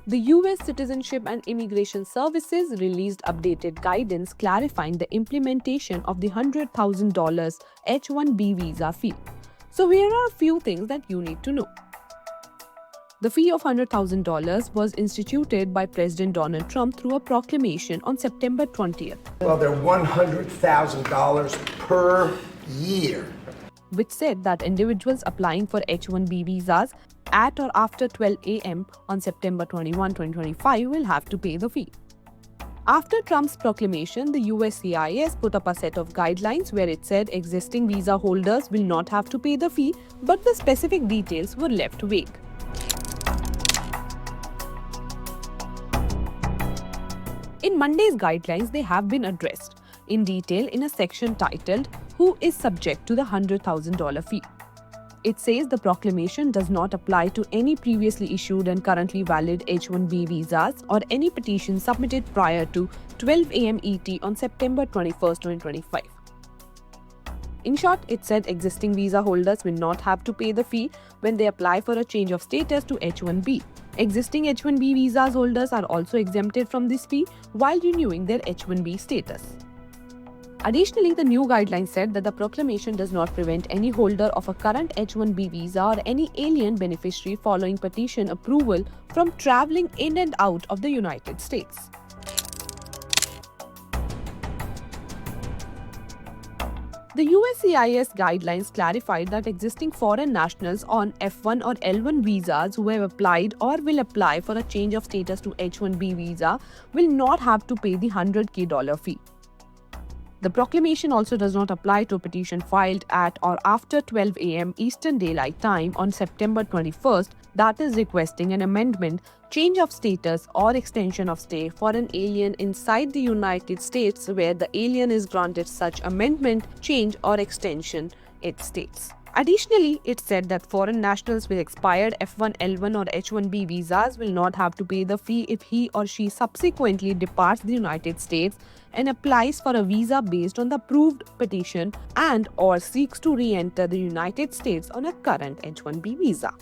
The US Citizenship and Immigration Services released updated guidance clarifying the implementation of the $100,000 H-1B visa fee. So here are a few things that you need to know. The fee of $100,000 was instituted by President Donald Trump through a proclamation on September 20th. Well, they're $100,000 per year, which said that individuals applying for H-1B visas at or after 12 a.m. on September 21, 2025 will have to pay the fee. After Trump's proclamation, the USCIS put up a set of guidelines where it said existing visa holders will not have to pay the fee, but the specific details were left vague. In Monday's guidelines, they have been addressed in detail in a section titled "Who is subject to the $100,000 fee?" It says the proclamation does not apply to any previously issued and currently valid H-1B visas or any petition submitted prior to 12 a.m. ET on September 21, 2025. In short, it said existing visa holders will not have to pay the fee when they apply for a change of status to H-1B. Existing H-1B visas holders are also exempted from this fee while renewing their H-1B status. Additionally, the new guidelines said that the proclamation does not prevent any holder of a current H-1B visa or any alien beneficiary following petition approval from traveling in and out of the United States. The USCIS guidelines clarified that existing foreign nationals on F1 or L1 visas who have applied or will apply for a change of status to H-1B visa will not have to pay the $100,000 fee. The proclamation also does not apply to a petition filed at or after 12 a.m. Eastern Daylight Time on September 21st that is requesting an amendment, change of status, or extension of stay for an alien inside the United States where the alien is granted such amendment, change, or extension, it states. Additionally, it said that foreign nationals with expired F1, L1, or H-1B visas will not have to pay the fee if he or she subsequently departs the United States and applies for a visa based on the approved petition and/or seeks to re-enter the United States on a current H-1B visa.